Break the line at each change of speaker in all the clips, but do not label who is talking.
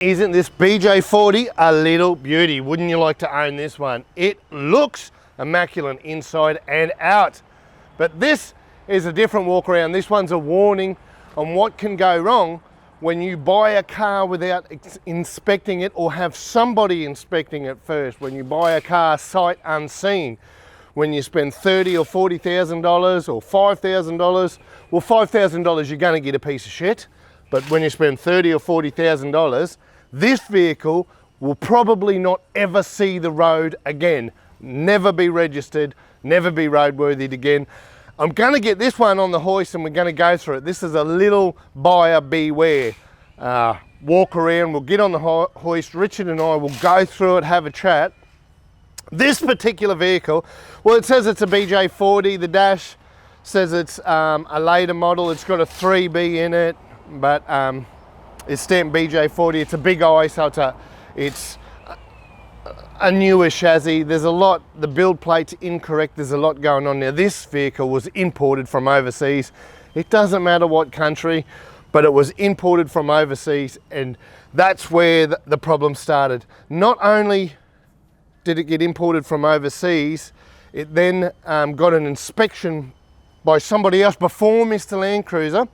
Isn't this BJ40 a little beauty? Wouldn't you like to own this one? It looks immaculate inside and out. But this is a different walk around. This one's a warning on what can go wrong when you buy a car without inspecting it or have somebody inspecting it first. When you buy a car sight unseen. When you spend $30,000 or $40,000 or $5,000, well, $5,000 you're going to get a piece of shit. But when you spend $30,000 or $40,000, this vehicle will probably not ever see the road again. Never be registered, never be roadworthy again. I'm going to get this one on the hoist and we're going to go through it. This is a little buyer beware. Walk around, we'll get on the hoist. Richard and I will go through it, have a chat. This particular vehicle, well, it says it's a BJ40. The dash says it's a later model. It's got a 3B in it, but it's stamped BJ40. It's a big eye, so it's a newer chassis. There's a lot, the build plate's incorrect. There's a lot going on now. This vehicle was imported from overseas. It doesn't matter what country, but it was imported from overseas, and that's where the problem started. Not only did it get imported from overseas, it then got an inspection by somebody else before Mr. Landcruiser,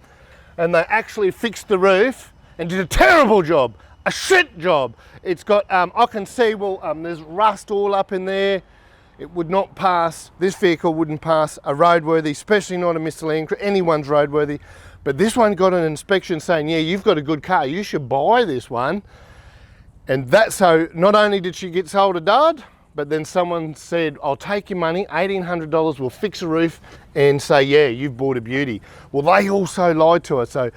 and they actually fixed the roof and did a terrible job, a shit job. It's got, I can see, well, there's rust all up in there. It would not pass, this vehicle wouldn't pass a roadworthy, especially not a Mr. Landcruiser, anyone's roadworthy. But this one got an inspection saying, yeah, you've got a good car, you should buy this one. And that's so, not only did she get sold a dud, but then someone said, I'll take your money, $1,800, we'll fix a roof, and say, yeah, you've bought a beauty. Well, they also lied to her. So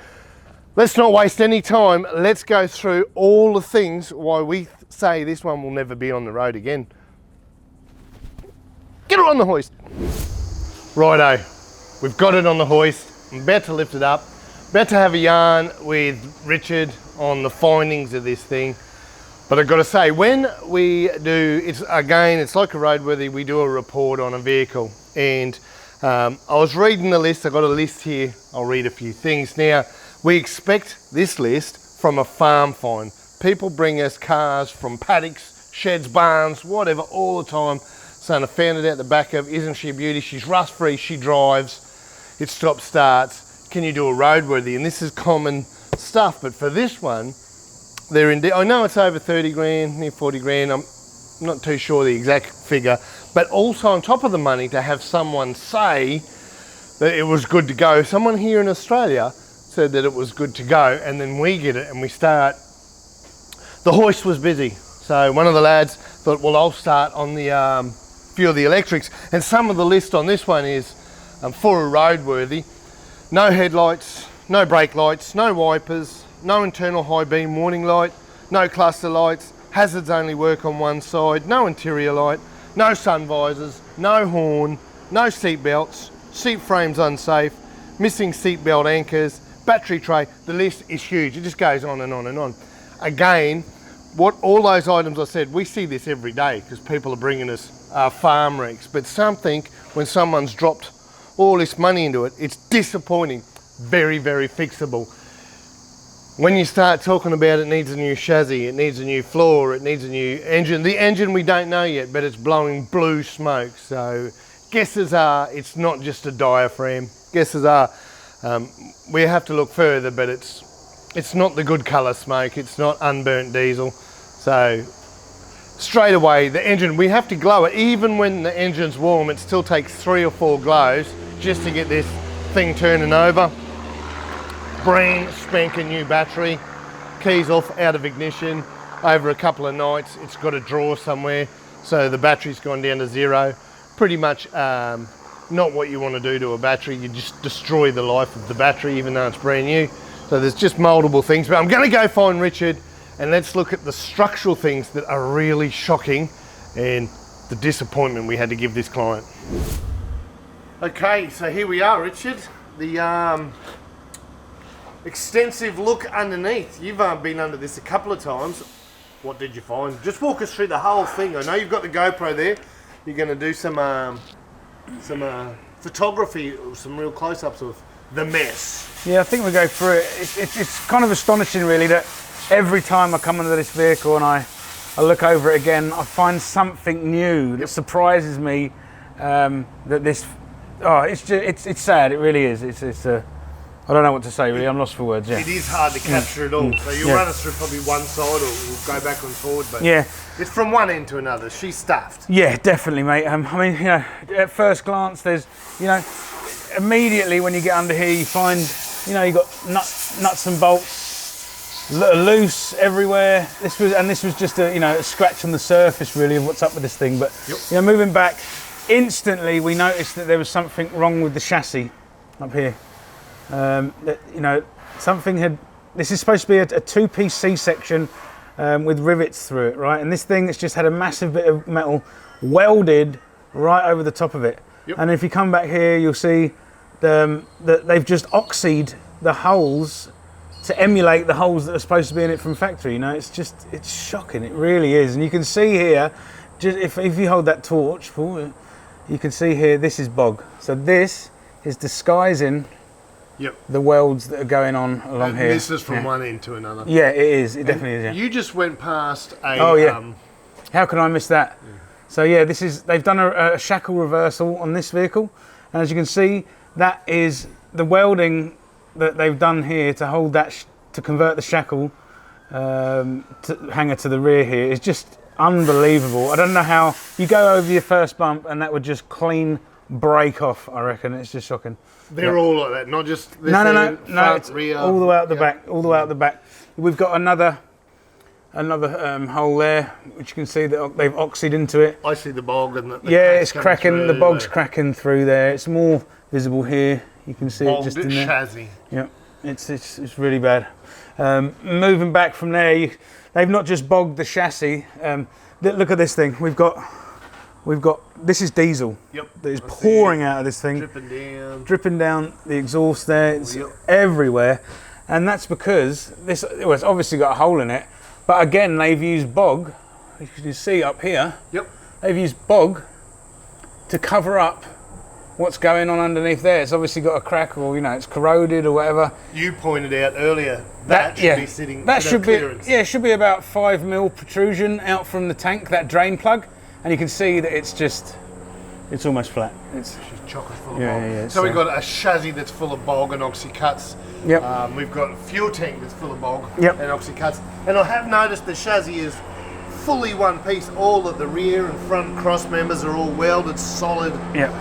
let's not waste any time. Let's go through all the things why we say this one will never be on the road again. Get her on the hoist. Righto, we've got it on the hoist. I'm about to lift it up. About to have a yarn with Richard on the findings of this thing. But I've got to say, when we do, it's like a roadworthy, we do a report on a vehicle. And I was reading the list, I've got a list here, I'll read a few things. Now, we expect this list from a farm find. People bring us cars from paddocks, sheds, barns, whatever, all the time, saying I found it out the back of, isn't she a beauty? She's rust free, she drives, it stops, starts. Can you do a roadworthy? And this is common stuff, but for this one, I know it's over 30 grand, near 40 grand, I'm not too sure the exact figure, but also on top of the money to have someone say that it was good to go. Someone here in Australia said that it was good to go, and then we get it and we start. The hoist was busy, so one of the lads thought, well, I'll start on the few of the electrics, and some of the list on this one is for a roadworthy, no headlights, no brake lights, no wipers, no internal high beam warning light, no cluster lights, hazards only work on one side, no interior light, no sun visors, no horn, no seat belts, seat frames unsafe, missing seat belt anchors, battery tray. The list is huge, it just goes on and on and on. Again, all those items I said, we see this every day because people are bringing us farm wrecks, but something, when someone's dropped all this money into it, it's disappointing. Very, very fixable. When you start talking about it needs a new chassis, it needs a new floor, it needs a new engine. The engine we don't know yet, but it's blowing blue smoke. So guesses are it's not just a diaphragm. Guesses are we have to look further, but it's not the good colour smoke. It's not unburnt diesel. So straight away the engine, we have to glow it. Even when the engine's warm, it still takes 3 or 4 glows just to get this thing turning over. Brand spanking new battery, keys off, out of ignition. Over a couple of nights, it's got a drawer somewhere, so the battery's gone down to 0. Pretty much not what you want to do to a battery. You just destroy the life of the battery, even though it's brand new. So there's just multiple things, but I'm going to go find Richard and let's look at the structural things that are really shocking and the disappointment we had to give this client. Okay, so here we are, Richard. The extensive look underneath. You've been under this a couple of times. What did you find? Just walk us through the whole thing. I know you've got the GoPro there. You're going to do some photography, some real close-ups of the mess.
Yeah, I think we'll go through it. It's kind of astonishing, really, that every time I come under this vehicle and I look over it again, I find something new that surprises me. That this, it's sad. It really is. It's I don't know what to say really. I'm lost for words. Yeah.
It is hard to capture it all. So you'll run us through probably one side, or we'll go back and forward. But it's from one end to another. She's stuffed.
Yeah, definitely, mate. I mean, you know, at first glance, there's, you know, immediately when you get under here, you find, you know, you got nuts and bolts loose everywhere. This was just a scratch on the surface really of what's up with this thing. But you know, moving back, instantly we noticed that there was something wrong with the chassis up here. That, you know, this is supposed to be a two-piece C-section with rivets through it, right? And this thing has just had a massive bit of metal welded right over the top of it. And if you come back here, you'll see that they've just oxied the holes to emulate the holes that are supposed to be in it from factory. You know, it's shocking. It really is. And you can see here, just if you hold that torch, Paul, you can see here, this is bog. So this is disguising the welds that are going on along here.
This is from one end to another.
Yeah, it is. It definitely is. Yeah.
You just went past a.
Oh yeah. How can I miss that? Yeah. So yeah, they've done a shackle reversal on this vehicle, and as you can see, that is the welding that they've done here to hold that to convert the shackle hanger to the rear here. It's just unbelievable. I don't know how you go over your first bump and that would just clean break off. I reckon it's just shocking.
They're all like that, not just this
no,
front, rear.
All the way out the back, all the way out the back. We've got another hole there, which you can see that they've oxied into it.
I see the bog and the
it's cracking. Through, the bog's cracking through there. It's more visible here. You can see it just in there.
Chassis.
Yeah, it's really bad. Moving back from there, they've not just bogged the chassis. Look at this thing. We've got. This is diesel that is pouring out of this thing, dripping down the exhaust there. It's everywhere, and that's because it's obviously got a hole in it. But again, they've used bog. You can see up here. They've used bog to cover up what's going on underneath there. It's obviously got a crack, or it's corroded or whatever.
You pointed out earlier that should be sitting.
That should be it should be about 5 mil protrusion out from the tank, that drain plug. And you can see that it's almost flat.
It's chock full of bog. So we've got a chassis that's full of bog and oxy cuts. We've got a fuel tank that's full of bog and oxy cuts. And I have noticed the chassis is fully one piece. All of the rear and front cross members are all welded solid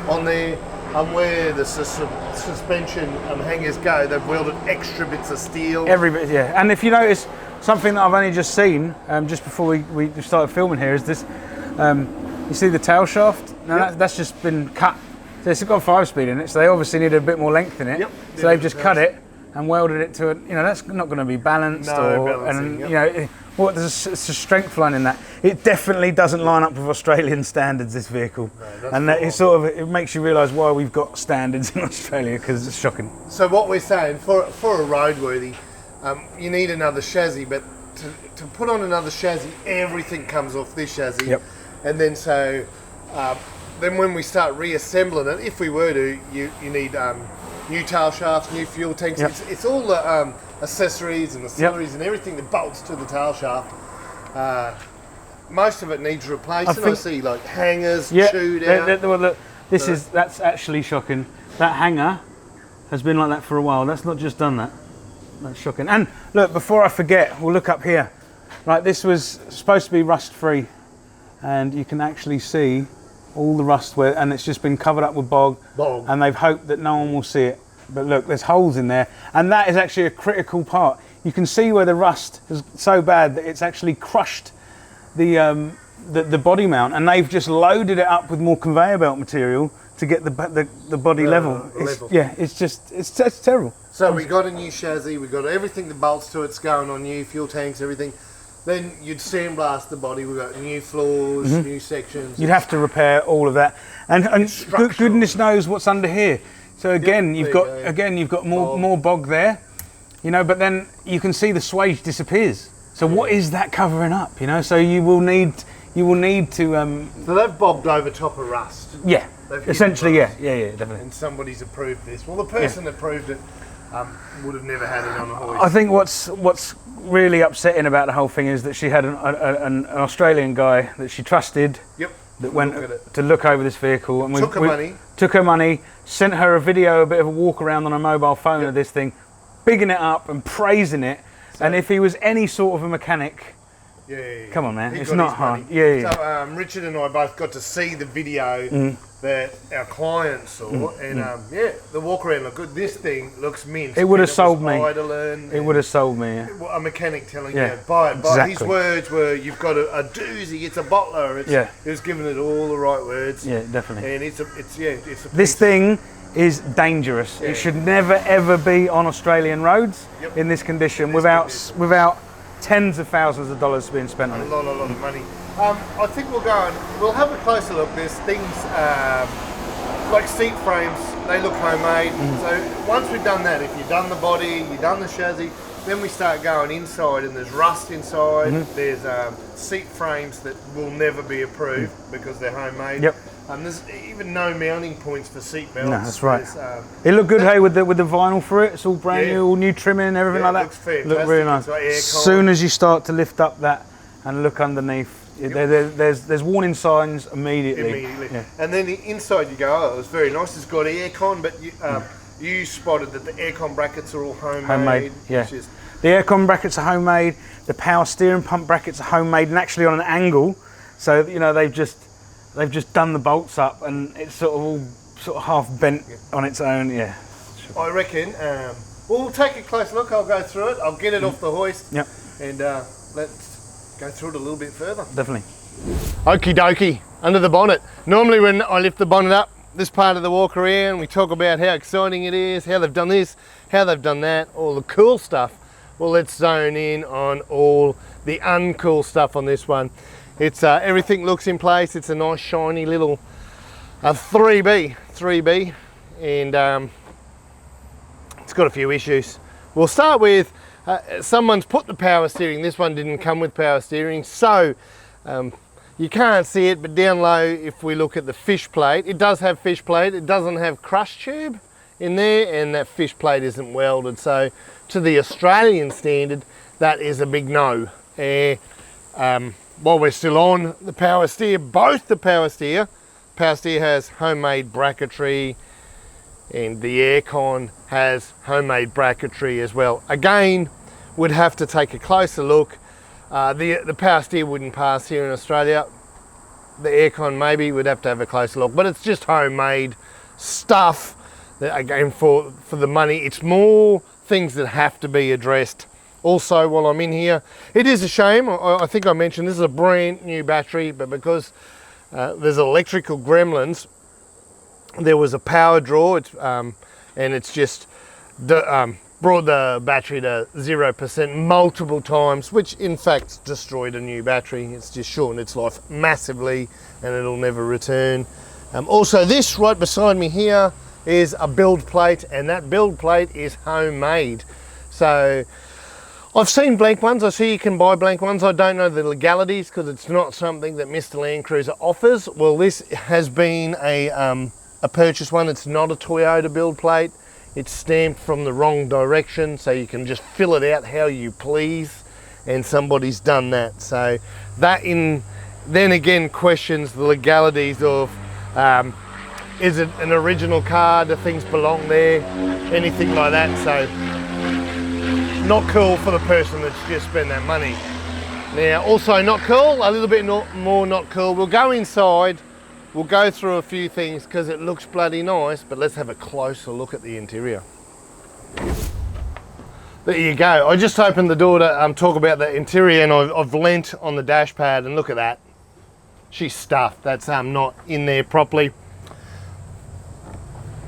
on there. And where the suspension hangers go, they've welded extra bits of steel.
Every bit, yeah. And if you notice, something that I've only just seen just before we started filming here is this. You see the tail shaft? Now that's just been cut. So it's got 5-speed in it, so they obviously need a bit more length in it. So they've just cut it and welded it to it. That's not going to be balanced. There's a strength line in that. It definitely doesn't line up with Australian standards, this vehicle. No, and that it makes you realise why we've got standards in Australia, because it's shocking.
So what we're saying, for a roadworthy, you need another chassis, but to put on another chassis, everything comes off this chassis. And then then when we start reassembling it, if we were to, you need new tail shafts, new fuel tanks. It's all the accessories and auxiliaries and everything that bolts to the tail shaft. Most of it needs replacing. I see like hangers chewed out.
That's actually shocking. That hanger has been like that for a while. That's not just done that. That's shocking. And look, before I forget, we'll look up here. Right, this was supposed to be rust-free. And you can actually see all the rust and it's just been covered up with bog, and they've hoped that no one will see it. But look, there's holes in there, and that is actually a critical part. You can see where the rust is so bad that it's actually crushed the body mount, and they've just loaded it up with more conveyor belt material to get the body level. It's terrible.
So we got a new chassis, we got everything that bolts to it's going on new, fuel tanks, everything. Then you'd sandblast the body. We've got new floors, new sections.
You'd have to repair all of that, and goodness knows what's under here. So again, you've got more bog there, But then you can see the swage disappears. So what is that covering up? So you will need to.
So they've bobbed over top of rust.
Yeah, essentially, yeah, definitely.
And somebody's approved this. Well, the person that approved it would have never had it on a hoist.
I think what's really upsetting about the whole thing is that she had an Australian guy that she trusted.
Yep.
That went to look over this vehicle, and
took her money,
sent her a video, a bit of a walk around on her mobile phone of this thing, bigging it up and praising it. So, and if he was any sort of a mechanic, come on, man, it's not hard.
So Richard and I both got to see the video that our client saw, and the walk around looked good. This thing looks mint.
It would have sold me.
It
would have sold me.
A mechanic telling you, buy it. Exactly. His words were, "You've got a doozy. It's a bottler." He was giving it all the right words.
Yeah, definitely.
And it's a
this thing is dangerous. It should never ever be on Australian roads in this condition without tens of thousands of dollars being spent on it.
A lot of money. I think we'll go and we'll have a closer look. There's things like seat frames, they look homemade. So once we've done that, if you've done the body, you've done the chassis, then we start going inside, and there's rust inside. There's seat frames that will never be approved because they're homemade. There's even no mounting points for seat belts.
No, that's right. It looked good, hey, with the vinyl for it. It's all brand new, all new trimming and everything like that.
Looks fantastic.
Look really nice. As soon as you start to lift up that and look underneath, there's warning signs immediately.
And then the inside, you go, oh, it was very nice. It's got aircon, but you spotted that the aircon brackets are all homemade.
The aircon brackets are homemade. The power steering pump brackets are homemade and actually on an angle. So they've just done the bolts up, and it's sort of half bent on its own.
I reckon we'll take a close look. I'll go through it. I'll get it off the hoist. And let's go through it a little bit further.
Definitely.
Okie dokie, under the bonnet. Normally when I lift the bonnet up, this part of the walk around, we talk about how exciting it is, how they've done this, how they've done that, all the cool stuff. Well, let's zone in on all the uncool stuff on this one. It's everything looks in place. It's a nice shiny little 3B, and it's got a few issues. We'll start with someone's put the power steering. This one didn't come with power steering, so you can't see it, but down low, if we look at the fish plate, it does have fish plate. It doesn't have crush tube in there, and that fish plate isn't welded. So to the Australian standard, that is a big no. While we're still on the power steer, both the power steer has homemade bracketry, and the aircon has homemade bracketry as well. Again, would have to take a closer look. The power steer wouldn't pass here in Australia. The aircon maybe would have to have a closer look, but it's just homemade stuff that, again, for the money. It's more things that have to be addressed. Also, while I'm in here, it is a shame, I think I mentioned this is a brand new battery, but because there's electrical gremlins, there was a power draw, and it's just brought the battery to 0% multiple times, which in fact destroyed a new battery. It's just shortened its life massively, and it'll never return. Also, this right beside me here is a build plate, and that build plate is homemade. So I've seen blank ones. I see you can buy blank ones. I don't know the legalities because it's not something that Mr. Landcruiser offers. Well, this has been a purchase one. It's not a Toyota build plate. It's stamped from the wrong direction, so you can just fill it out how you please, and somebody's done that. So that then again questions the legalities of is it an original car? Do things belong there? Anything like that. So not cool for the person that's just spent that money. Now, also not cool, a little bit more not cool. We'll go inside, we'll go through a few things because it looks bloody nice, but let's have a closer look at the interior. There you go. I just opened the door to talk about the interior, and I've leant on the dash pad, and look at that. She's stuffed. That's not in there properly.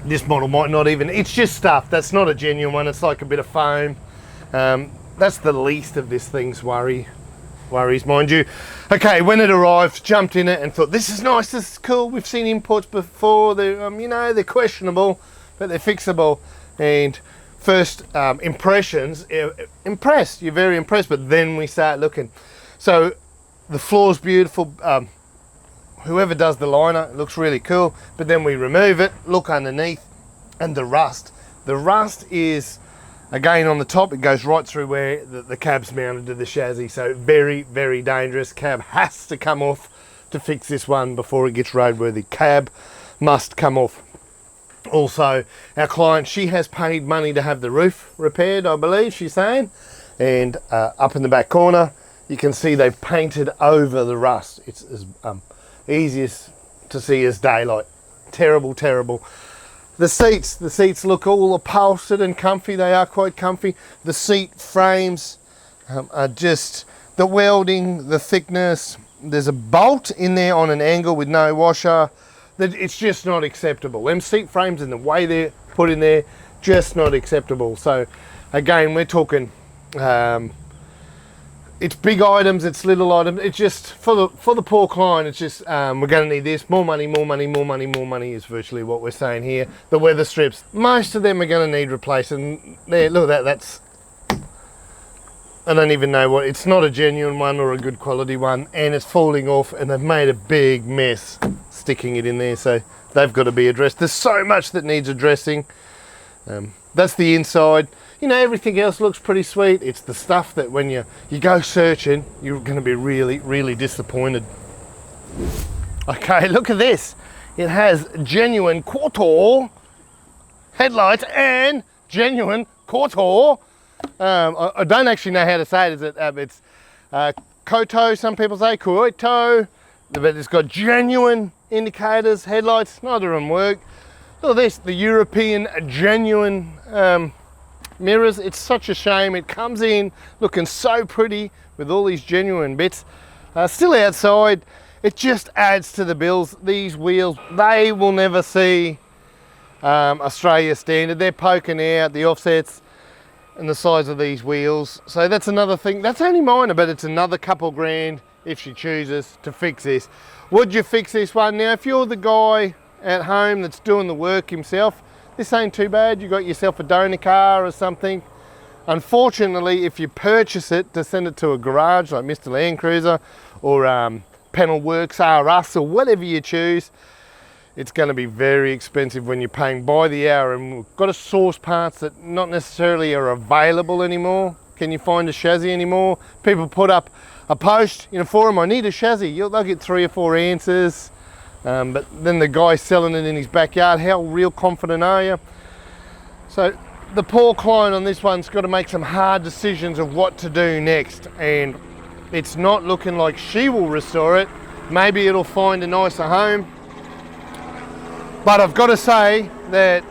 This model might not even, it's just stuffed. That's not a genuine one. It's like a bit of foam. That's the least of this thing's worries, mind you. Okay, when it arrived, jumped in it and thought, this is nice, this is cool. We've seen imports before. They're, they're questionable, but they're fixable. And first impressions, impressed. You're very impressed, but then we start looking. So the floor's beautiful. Whoever does the liner, it looks really cool. But then we remove it, look underneath, and the rust. The rust is Again, on the top, it goes right through where the cab's mounted to the chassis. So very, very dangerous. Cab has to come off to fix this one before it gets roadworthy. Cab must come off. Also, our client, she has paid money to have the roof repaired, I believe she's saying. And up in the back corner, you can see they've painted over the rust. It's as easiest to see as daylight. Terrible, terrible. The seats look all upholstered and comfy. They are quite comfy. The seat frames are just, the welding, the thickness. There's a bolt in there on an angle with no washer. It's just not acceptable. Them seat frames and the way they're put in there, just not acceptable. So again, we're talking, it's big items, it's little items. It's just for the poor client. It's just we're going to need this, more money, more money, more money, more money is virtually what we're saying here. The weather strips, most of them are going to need replacing. There, look at that. That's, I don't even know what. It's not a genuine one or a good quality one, and it's falling off. And they've made a big mess sticking it in there. So they've got to be addressed. There's so much that needs addressing. That's the inside. You know, everything else looks pretty sweet. It's the stuff that when you go searching, you're going to be really, really disappointed. Okay, look at this. It has genuine quarter headlights and genuine quarter. I don't actually know how to say it. It's Koto, some people say, Koito. But it's got genuine indicators, headlights, neither of them work. Look at this, the European genuine mirrors. It's such a shame. It comes in looking so pretty with all these genuine bits. Still outside, it just adds to the bills. These wheels, they will never see Australia standard. They're poking out the offsets and the size of these wheels. So that's another thing. That's only minor, but it's another couple grand if she chooses to fix this. Would you fix this one? Now, if you're the guy at home that's doing the work himself, this ain't too bad. You got yourself a donor car or something. Unfortunately, if you purchase it to send it to a garage like Mr. Landcruiser or Panel Works R Us or whatever you choose, it's going to be very expensive when you're paying by the hour, and we've got to source parts that not necessarily are available anymore. Can you find a chassis anymore? People put up a post in a forum, I need a chassis. They'll get 3 or 4 answers. But then the guy selling it in his backyard, how real confident are you? So the poor client on this one's got to make some hard decisions of what to do next, and it's not looking like she will restore it. Maybe it'll find a nicer home. But I've got to say that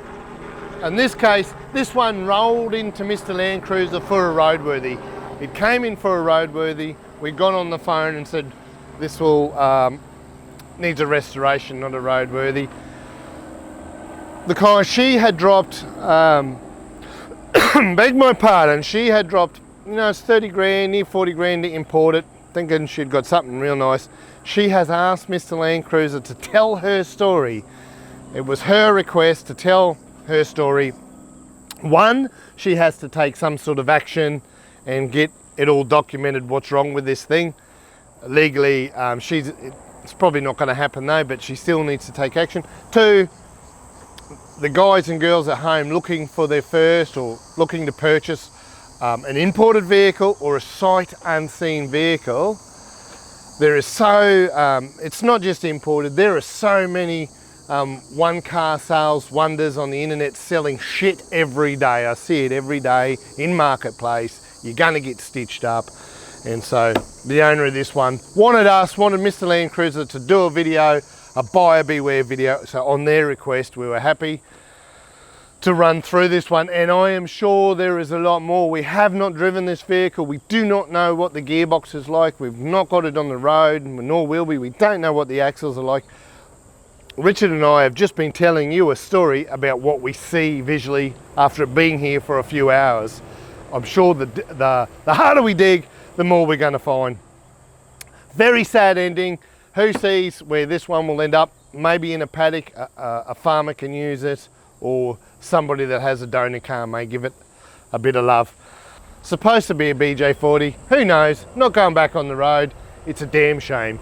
in this case, this one rolled into Mr. Landcruiser for a roadworthy. It came in for a roadworthy. We got on the phone and said, this will needs a restoration, not a roadworthy. The car, she had dropped, beg my pardon, she had dropped, you know, it's 30 grand, near 40 grand to import it, thinking she'd got something real nice. She has asked Mr. Landcruiser to tell her story. It was her request to tell her story. One, she has to take some sort of action and get it all documented what's wrong with this thing. Legally, it's probably not going to happen though, but she still needs to take action. Two, the guys and girls at home looking for their first or looking to purchase an imported vehicle or a sight unseen vehicle, there is so, it's not just imported, there are so many one car sales wonders on the internet selling shit every day. I see it every day in marketplace. You're going to get stitched up. And so the owner of this one wanted Mr. Landcruiser to do a video, a buyer beware video. So on their request, we were happy to run through this one. And I am sure there is a lot more. We have not driven this vehicle. We do not know what the gearbox is like. We've not got it on the road, nor will we. We don't know what the axles are like. Richard and I have just been telling you a story about what we see visually after being here for a few hours. I'm sure the harder we dig, the more we're going to find. Very sad ending. Who sees where this one will end up? Maybe in a paddock, a farmer can use it, or somebody that has a donor car may give it a bit of love. Supposed to be a BJ40, who knows? Not going back on the road. It's a damn shame.